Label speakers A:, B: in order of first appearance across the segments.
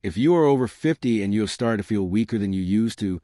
A: If you are over 50 and you have started to feel weaker than you used to,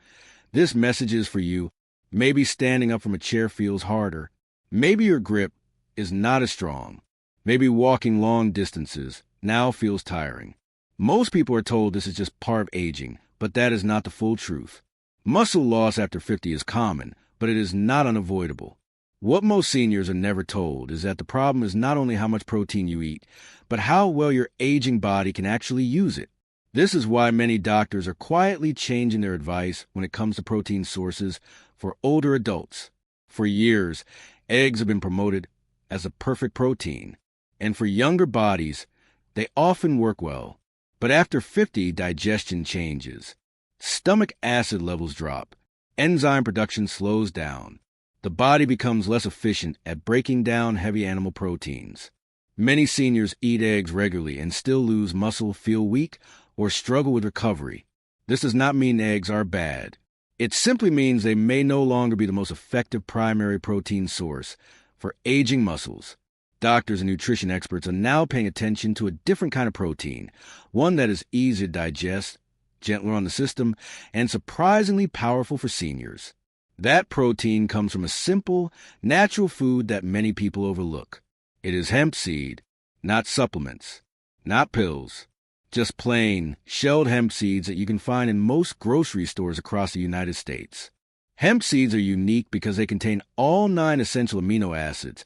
A: this message is for you. Maybe standing up from a chair feels harder. Maybe your grip is not as strong. Maybe walking long distances now feels tiring. Most people are told this is just part of aging, but that is not the full truth. Muscle loss after 50 is common, but it is not unavoidable. What most seniors are never told is that the problem is not only how much protein you eat, but how well your aging body can actually use it. This is why many doctors are quietly changing their advice when it comes to protein sources for older adults. For years, eggs have been promoted as a perfect protein, and for younger bodies, they often work well. But after 50, digestion changes. Stomach acid levels drop. Enzyme production slows down. The body becomes less efficient at breaking down heavy animal proteins. Many seniors eat eggs regularly and still lose muscle, feel weak, or struggle with recovery. This does not mean eggs are bad. It simply means they may no longer be the most effective primary protein source for aging muscles. Doctors and nutrition experts are now paying attention to a different kind of protein, one that is easier to digest, gentler on the system, and surprisingly powerful for seniors. That protein comes from a simple, natural food that many people overlook. It is hemp seed, not supplements, not pills, just plain, shelled hemp seeds that you can find in most grocery stores across the United States. Hemp seeds are unique because they contain all 9 essential amino acids,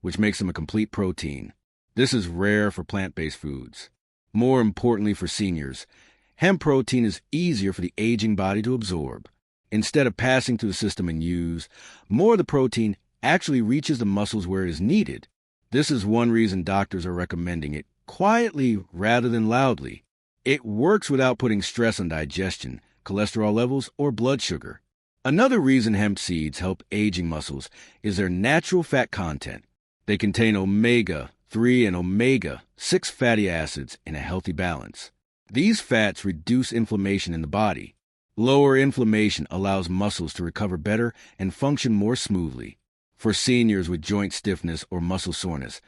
A: which makes them a complete protein. This is rare for plant-based foods. More importantly for seniors, hemp protein is easier for the aging body to absorb. Instead of passing through the system and use, more of the protein actually reaches the muscles where it is needed. This is one reason doctors are recommending it quietly rather than loudly. It works without putting stress on digestion, cholesterol levels, or blood sugar. Another reason hemp seeds help aging muscles is their natural fat content. They contain omega-3 and omega-6 fatty acids in a healthy balance. These fats reduce inflammation in the body. Lower inflammation allows muscles to recover better and function more smoothly. For seniors with joint stiffness or muscle soreness,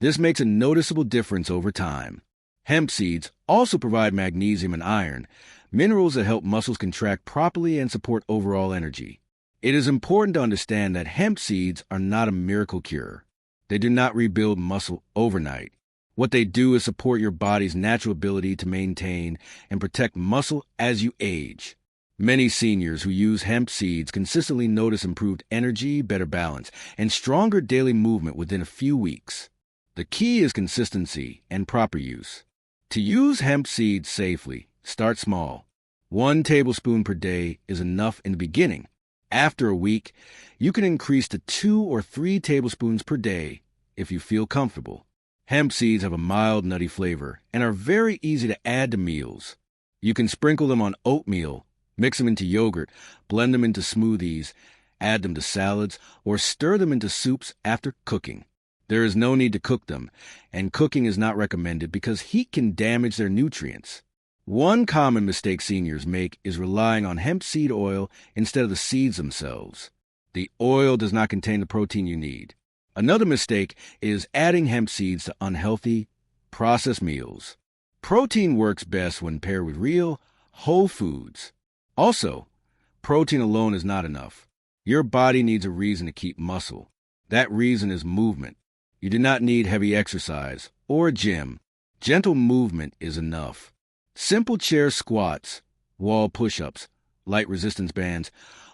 A: this makes a noticeable difference over time. Hemp seeds also provide magnesium and iron, minerals that help muscles contract properly and support overall energy. It is important to understand that hemp seeds are not a miracle cure. They do not rebuild muscle overnight. What they do is support your body's natural ability to maintain and protect muscle as you age. Many seniors who use hemp seeds consistently notice improved energy, better balance, and stronger daily movement within a few weeks. The key is consistency and proper use. To use hemp seeds safely, start small. 1 tablespoon per day is enough in the beginning. After a week, you can increase to 2 or 3 tablespoons per day if you feel comfortable. Hemp seeds have a mild, nutty flavor and are very easy to add to meals. You can sprinkle them on oatmeal, mix them into yogurt, blend them into smoothies, add them to salads, or stir them into soups after cooking. There is no need to cook them, and cooking is not recommended because heat can damage their nutrients. One common mistake seniors make is relying on hemp seed oil instead of the seeds themselves. The oil does not contain the protein you need. Another mistake is adding hemp seeds to unhealthy, processed meals. Protein works best when paired with real, whole foods. Also, protein alone is not enough. Your body needs a reason to keep muscle. That reason is movement. You do not need heavy exercise or a gym. Gentle movement is enough. Simple chair squats, wall push-ups, light resistance bands,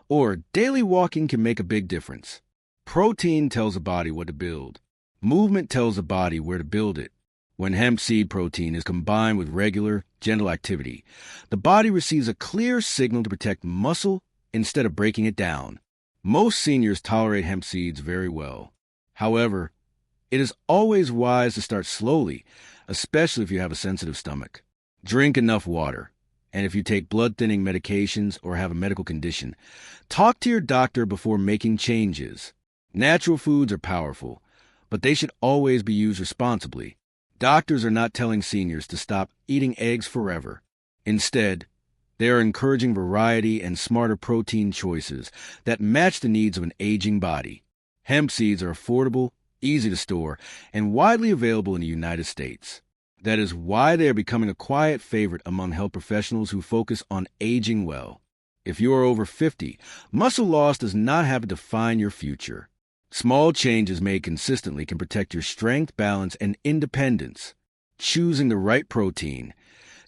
A: or daily walking can make a big difference. Protein tells the body what to build. Movement tells the body where to build it. When hemp seed protein is combined with regular, gentle activity, the body receives a clear signal to protect muscle instead of breaking it down. Most seniors tolerate hemp seeds very well. However, it is always wise to start slowly, especially if you have a sensitive stomach. Drink enough water, and if you take blood-thinning medications or have a medical condition, talk to your doctor before making changes. Natural foods are powerful, but they should always be used responsibly. Doctors are not telling seniors to stop eating eggs forever. Instead, they are encouraging variety and smarter protein choices that match the needs of an aging body. Hemp seeds are affordable, easy to store, and widely available in the United States. That is why they are becoming a quiet favorite among health professionals who focus on aging well. If you are over 50, muscle loss does not have to define your future. Small changes made consistently can protect your strength, balance, and independence. Choosing the right protein,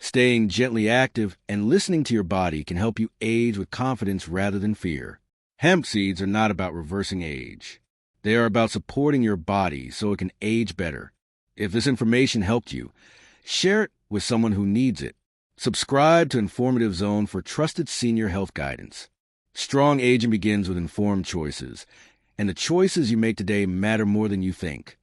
A: staying gently active, and listening to your body can help you age with confidence rather than fear. Hemp seeds are not about reversing age. They are about supporting your body so it can age better. If this information helped you, share it with someone who needs it. Subscribe to Informative Zone for trusted senior health guidance. Strong aging begins with informed choices, and the choices you make today matter more than you think.